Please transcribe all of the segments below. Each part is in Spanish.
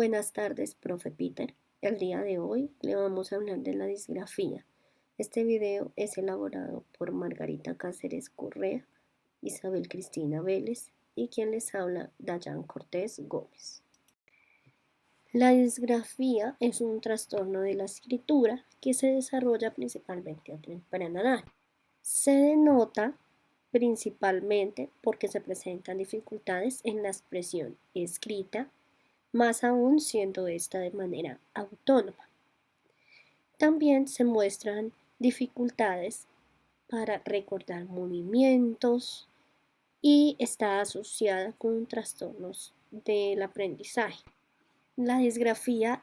Buenas tardes, profe Peter. El día de hoy le vamos a hablar de la disgrafía. Este video es elaborado por Margarita Cáceres Correa, Isabel Cristina Vélez y quien les habla, Dayan Cortés Gómez. La disgrafía es un trastorno de la escritura que se desarrolla principalmente a temprana edad. Se denota principalmente porque se presentan dificultades en la expresión escrita, más aún siendo esta de manera autónoma. También se muestran dificultades para recordar movimientos y está asociada con trastornos del aprendizaje. La disgrafía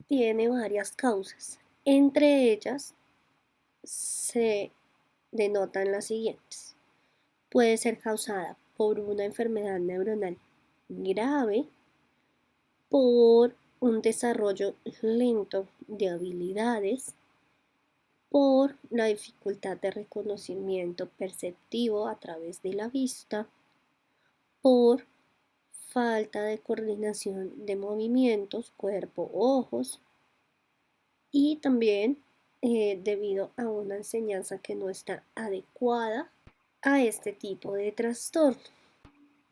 tiene varias causas. Entre ellas se denotan las siguientes. Puede ser causada por una enfermedad neuronal grave, por un desarrollo lento de habilidades, por la dificultad de reconocimiento perceptivo a través de la vista, por falta de coordinación de movimientos cuerpo-ojos y también debido a una enseñanza que no está adecuada a este tipo de trastorno.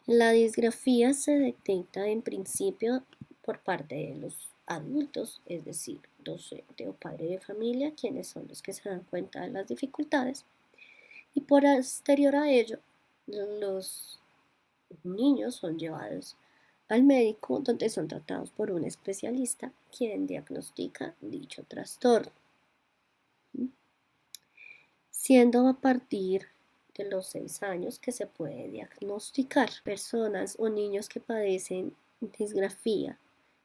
La disgrafía se detecta en principio por parte de los adultos, es decir, docente o padre de familia, quienes son los que se dan cuenta de las dificultades, y posterior a ello, los niños son llevados al médico donde son tratados por un especialista quien diagnostica dicho trastorno, siendo a partir de los 6 años que se puede diagnosticar. Personas o niños que padecen disgrafía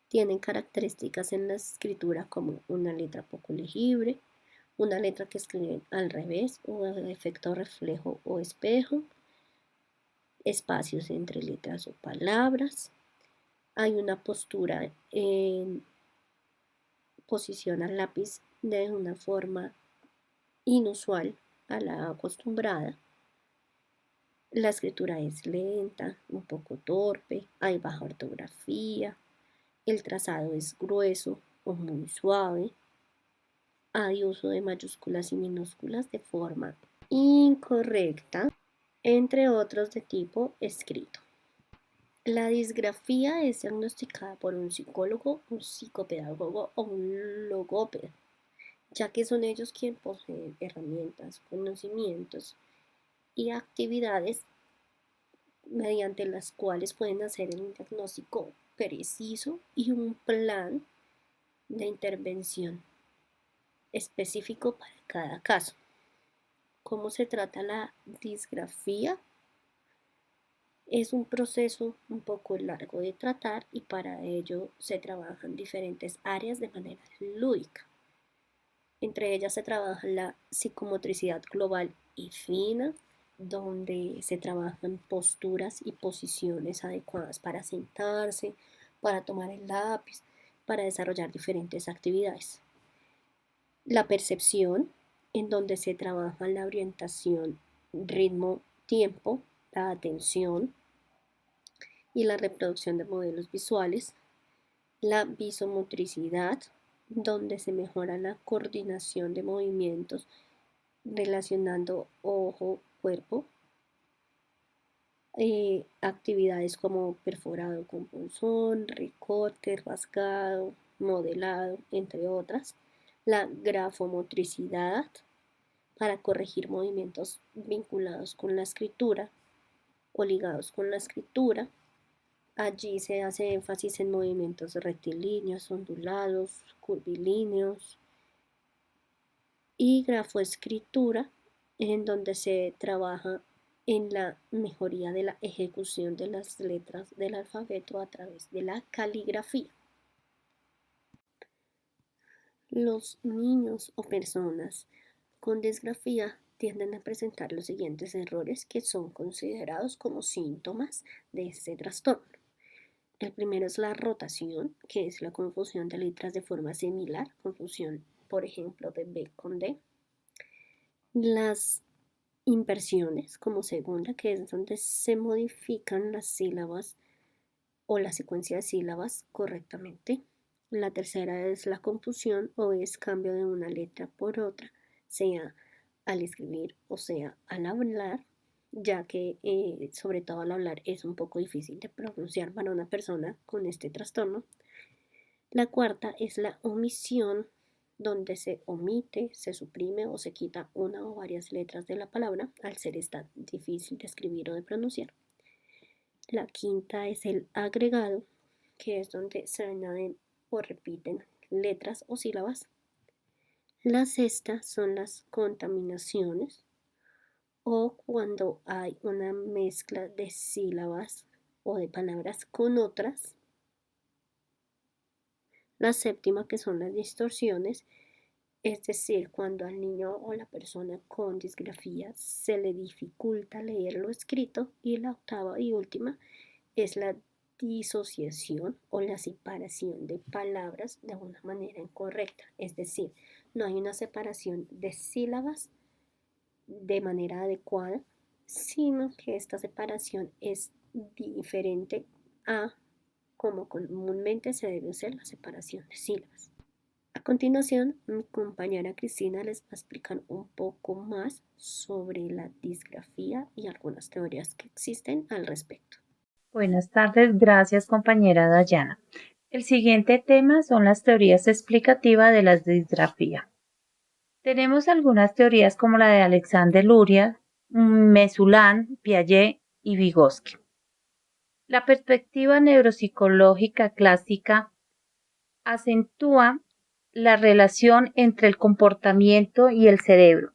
tienen características en la escritura como una letra poco legible, una letra que escriben al revés o efecto reflejo o espejo, espacios entre letras o palabras. Hay una postura en posición al lápiz de una forma inusual a la acostumbrada. La escritura es lenta, un poco torpe, hay baja ortografía, el trazado es grueso o muy suave, hay uso de mayúsculas y minúsculas de forma incorrecta, entre otros de tipo escrito. La disgrafía es diagnosticada por un psicólogo, un psicopedagogo o un logópeda, ya que son ellos quienes poseen herramientas, conocimientos y actividades mediante las cuales pueden hacer un diagnóstico preciso y un plan de intervención específico para cada caso. ¿Cómo se trata la disgrafía? Es un proceso un poco largo de tratar y para ello se trabajan diferentes áreas de manera lúdica. Entre ellas se trabaja la psicomotricidad global y fina, donde se trabajan posturas y posiciones adecuadas para sentarse, para tomar el lápiz, para desarrollar diferentes actividades. La percepción, en donde se trabaja la orientación, ritmo, tiempo, la atención y la reproducción de modelos visuales. La visomotricidad, donde se mejora la coordinación de movimientos relacionando ojo-cuerpo. Actividades como perforado con punzón, recorte, rasgado, modelado, entre otras. La grafomotricidad, para corregir movimientos vinculados con la escritura o ligados con la escritura. Allí se hace énfasis en movimientos rectilíneos, ondulados, curvilíneos y grafoescritura, en donde se trabaja en la mejoría de la ejecución de las letras del alfabeto a través de la caligrafía. Los niños o personas con disgrafía tienden a presentar los siguientes errores que son considerados como síntomas de este trastorno. El primero es la rotación, que es la confusión de letras de forma similar, confusión, por ejemplo, de B con D. Las inversiones como segunda, que es donde se modifican las sílabas o la secuencia de sílabas correctamente. La tercera es la confusión o es cambio de una letra por otra, sea al escribir o sea al hablar, ya que sobre todo al hablar es un poco difícil de pronunciar para una persona con este trastorno. La cuarta es la omisión, donde se omite, se suprime o se quita una o varias letras de la palabra al ser esta difícil de escribir o de pronunciar. La quinta es el agregado, que es donde se añaden o repiten letras o sílabas. La sexta son las contaminaciones o cuando hay una mezcla de sílabas o de palabras con otras. La séptima, que son las distorsiones, es decir, cuando al niño o la persona con disgrafía se le dificulta leer lo escrito. Y la octava y última es la disociación o la separación de palabras de una manera incorrecta. Es decir, no hay una separación de sílabas de manera adecuada, sino que esta separación es diferente a como comúnmente se debe hacer la separación de sílabas. A continuación, mi compañera Cristina les va a explicar un poco más sobre la disgrafía y algunas teorías que existen al respecto. Buenas tardes, gracias compañera Dayana. El siguiente tema son las teorías explicativas de la disgrafía. Tenemos algunas teorías como la de Alexander Luria, Mesulán, Piaget y Vygotsky. La perspectiva neuropsicológica clásica acentúa la relación entre el comportamiento y el cerebro,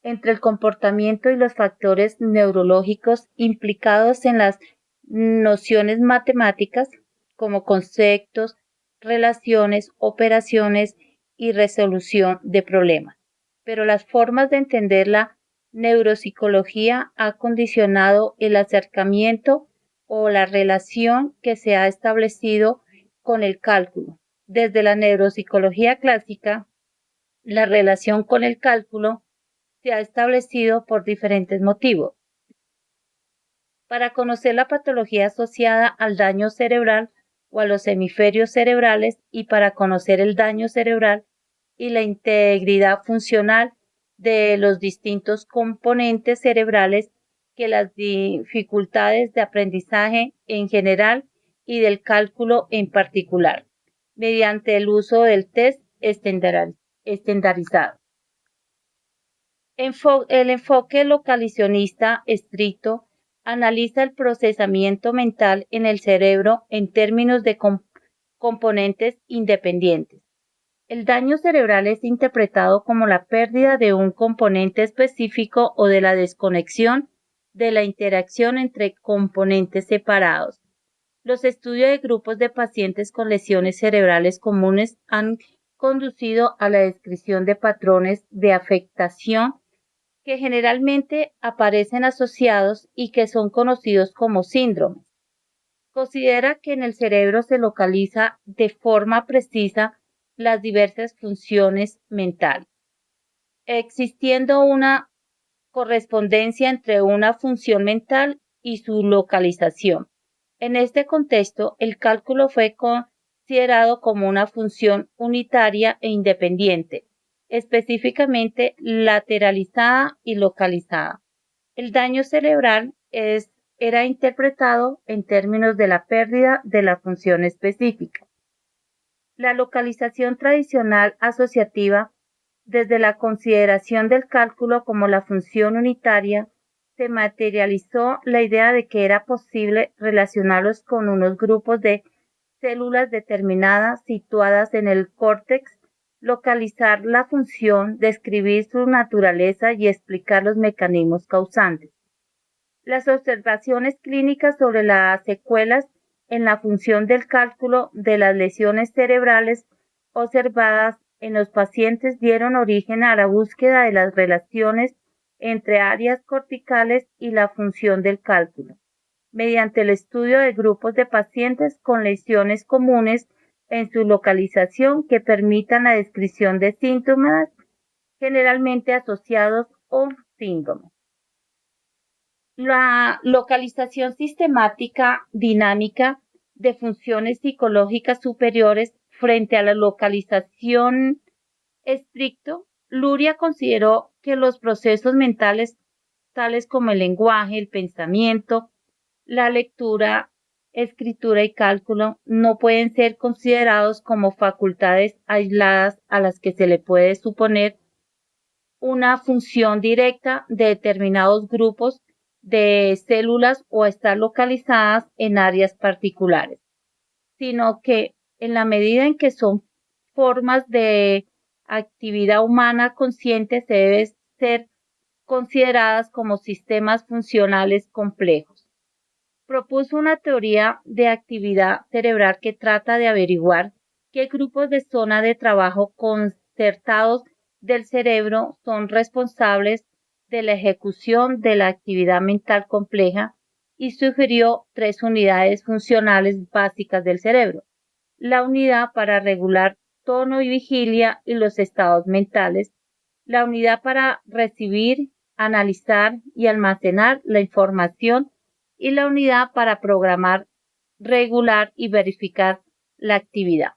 entre el comportamiento y los factores neurológicos implicados en las nociones matemáticas como conceptos, relaciones, operaciones y resolución de problemas. Pero las formas de entender la neuropsicología ha condicionado el acercamiento o la relación que se ha establecido con el cálculo. Desde la neuropsicología clásica, la relación con el cálculo se ha establecido por diferentes motivos. Para conocer la patología asociada al daño cerebral o a los hemisferios cerebrales y para conocer el daño cerebral y la integridad funcional de los distintos componentes cerebrales que las dificultades de aprendizaje en general y del cálculo en particular, mediante el uso del test estandarizado. El enfoque localizacionista estricto analiza el procesamiento mental en el cerebro en términos de componentes independientes. El daño cerebral es interpretado como la pérdida de un componente específico o de la desconexión de la interacción entre componentes separados. Los estudios de grupos de pacientes con lesiones cerebrales comunes han conducido a la descripción de patrones de afectación que generalmente aparecen asociados y que son conocidos como síndromes. Considera que en el cerebro se localiza de forma precisa las diversas funciones mentales, existiendo una correspondencia entre una función mental y su localización. En este contexto, el cálculo fue considerado como una función unitaria e independiente, específicamente lateralizada y localizada. El daño cerebral era interpretado en términos de la pérdida de la función específica. La localización tradicional asociativa, desde la consideración del cálculo como la función unitaria, se materializó la idea de que era posible relacionarlos con unos grupos de células determinadas situadas en el córtex, localizar la función, describir su naturaleza y explicar los mecanismos causantes. Las observaciones clínicas sobre las secuelas en la función del cálculo de las lesiones cerebrales observadas en los pacientes dieron origen a la búsqueda de las relaciones entre áreas corticales y la función del cálculo, mediante el estudio de grupos de pacientes con lesiones comunes en su localización que permitan la descripción de síntomas generalmente asociados o síndromes. La localización sistemática dinámica de funciones psicológicas superiores frente a la localización estricto, Luria consideró que los procesos mentales tales como el lenguaje, el pensamiento, la lectura, escritura y cálculo no pueden ser considerados como facultades aisladas a las que se le puede suponer una función directa de determinados grupos de células o estar localizadas en áreas particulares, sino que en la medida en que son formas de actividad humana consciente, se deben ser consideradas como sistemas funcionales complejos. Propuso una teoría de actividad cerebral que trata de averiguar qué grupos de zona de trabajo concertados del cerebro son responsables de la ejecución de la actividad mental compleja y sugirió tres unidades funcionales básicas del cerebro: la unidad para regular tono y vigilia y los estados mentales, la unidad para recibir, analizar y almacenar la información y la unidad para programar, regular y verificar la actividad.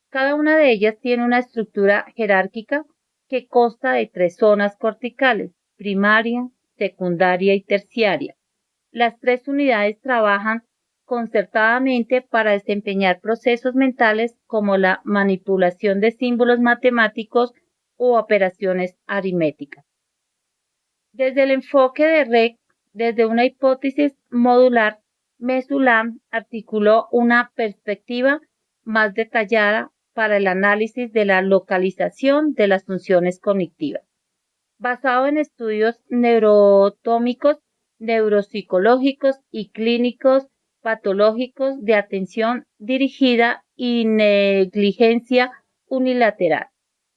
Cada una de ellas tiene una estructura jerárquica que consta de tres zonas corticales: primaria, secundaria y terciaria. Las tres unidades trabajan concertadamente para desempeñar procesos mentales como la manipulación de símbolos matemáticos u operaciones aritméticas. Desde el enfoque de Reck, desde una hipótesis modular, Mesulam articuló una perspectiva más detallada para el análisis de la localización de las funciones cognitivas, basado en estudios neurotómicos, neuropsicológicos y clínicos patológicos de atención dirigida y negligencia unilateral.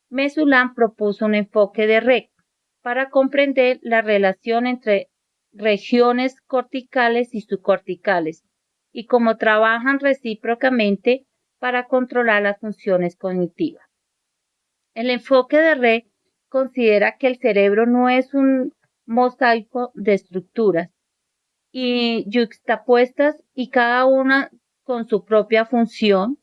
Mesulam propuso un enfoque de Reck para comprender la relación entre regiones corticales y subcorticales y cómo trabajan recíprocamente para controlar las funciones cognitivas. El enfoque de Reck considera que el cerebro no es un mosaico de estructuras y yuxtapuestas y cada una con su propia función,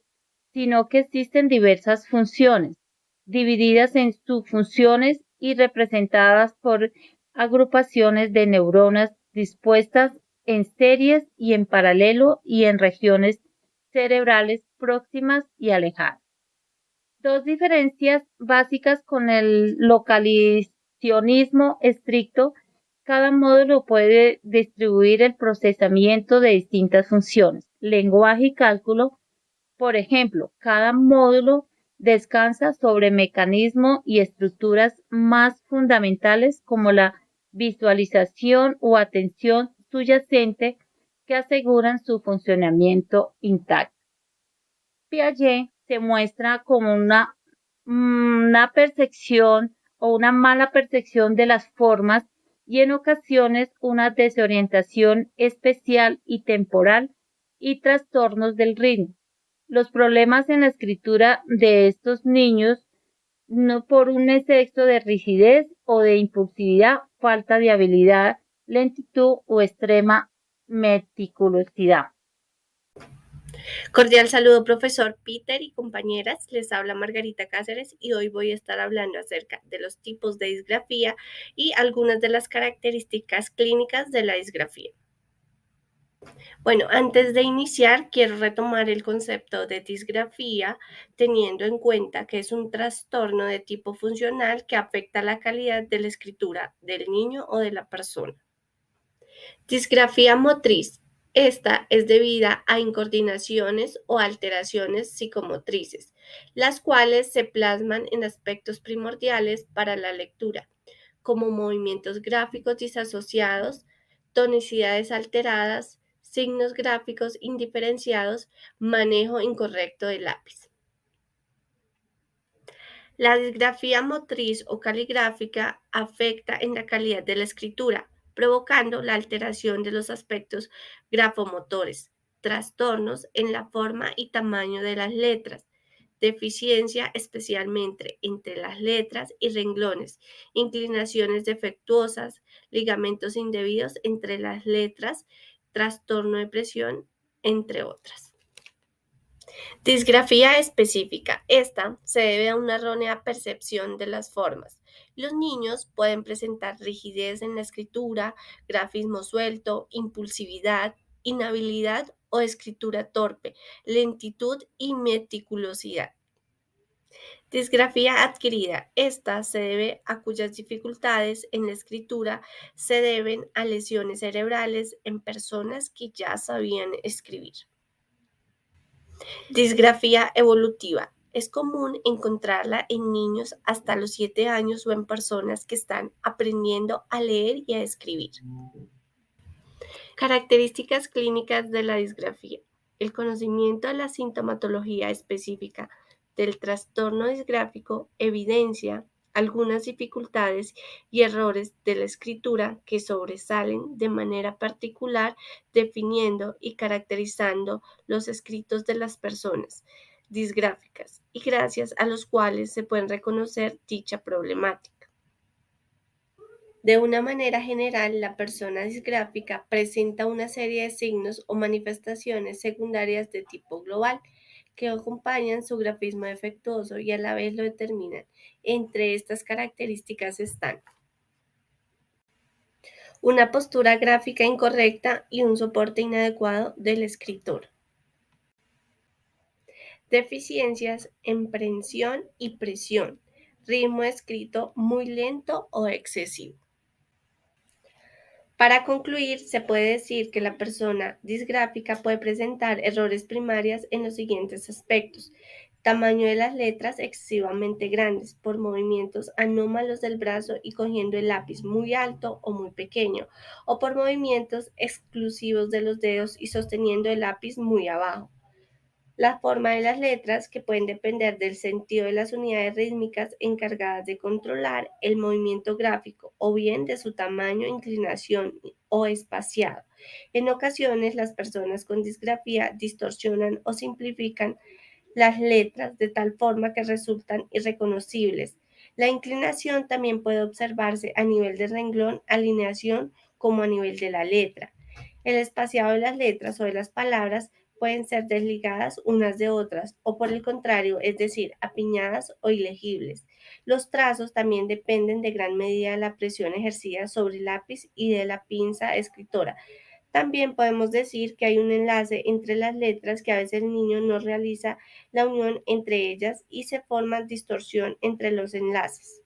sino que existen diversas funciones, divididas en subfunciones y representadas por agrupaciones de neuronas dispuestas en series y en paralelo y en regiones cerebrales próximas y alejadas. Dos diferencias básicas con el localizacionismo estricto: cada módulo puede distribuir el procesamiento de distintas funciones, lenguaje y cálculo. Por ejemplo, cada módulo descansa sobre mecanismos y estructuras más fundamentales como la visualización o atención subyacente que aseguran su funcionamiento intacto. Piaget se muestra como una percepción o una mala percepción de las formas y en ocasiones una desorientación especial y temporal y trastornos del ritmo. Los problemas en la escritura de estos niños no por un exceso de rigidez o de impulsividad, falta de habilidad, lentitud o extrema meticulosidad. Cordial saludo, profesor Peter y compañeras. Les habla Margarita Cáceres y hoy voy a estar hablando acerca de los tipos de disgrafía y algunas de las características clínicas de la disgrafía. Bueno, antes de iniciar, quiero retomar el concepto de disgrafía, teniendo en cuenta que es un trastorno de tipo funcional que afecta la calidad de la escritura del niño o de la persona. Disgrafía motriz. Esta es debida a incoordinaciones o alteraciones psicomotrices, las cuales se plasman en aspectos primordiales para la lectura, como movimientos gráficos disasociados, tonicidades alteradas, signos gráficos indiferenciados, manejo incorrecto del lápiz. La disgrafía motriz o caligráfica afecta en la calidad de la escritura, provocando la alteración de los aspectos grafomotores, trastornos en la forma y tamaño de las letras, deficiencia especialmente entre las letras y renglones, inclinaciones defectuosas, ligamentos indebidos entre las letras, trastorno de presión, entre otras. Disgrafía específica. Esta se debe a una errónea percepción de las formas. Los niños pueden presentar rigidez en la escritura, grafismo suelto, impulsividad, inhabilidad o escritura torpe, lentitud y meticulosidad. Disgrafía adquirida. Esta se debe a cuyas dificultades en la escritura se deben a lesiones cerebrales en personas que ya sabían escribir. Disgrafía evolutiva. Es común encontrarla en niños hasta los 7 años o en personas que están aprendiendo a leer y a escribir. Características clínicas de la disgrafía. El conocimiento de la sintomatología específica del trastorno disgráfico evidencia algunas dificultades y errores de la escritura que sobresalen de manera particular, definiendo y caracterizando los escritos de las personas disgráficas y gracias a los cuales se puede reconocer dicha problemática. De una manera general, la persona disgráfica presenta una serie de signos o manifestaciones secundarias de tipo global que acompañan su grafismo defectuoso y a la vez lo determinan. Entre estas características están una postura gráfica incorrecta y un soporte inadecuado del escritor. Deficiencias en prensión y presión, ritmo escrito muy lento o excesivo. Para concluir, se puede decir que la persona disgráfica puede presentar errores primarios en los siguientes aspectos: tamaño de las letras excesivamente grandes por movimientos anómalos del brazo y cogiendo el lápiz muy alto o muy pequeño, o por movimientos exclusivos de los dedos y sosteniendo el lápiz muy abajo. La forma de las letras, que pueden depender del sentido de las unidades rítmicas encargadas de controlar el movimiento gráfico o bien de su tamaño, inclinación o espaciado. En ocasiones, las personas con disgrafía distorsionan o simplifican las letras de tal forma que resultan irreconocibles. La inclinación también puede observarse a nivel de renglón, alineación, como a nivel de la letra. El espaciado de las letras o de las palabras pueden ser desligadas unas de otras o por el contrario, es decir, apiñadas o ilegibles. Los trazos también dependen de gran medida de la presión ejercida sobre el lápiz y de la pinza escritora. También podemos decir que hay un enlace entre las letras que a veces el niño no realiza la unión entre ellas y se forma distorsión entre los enlaces.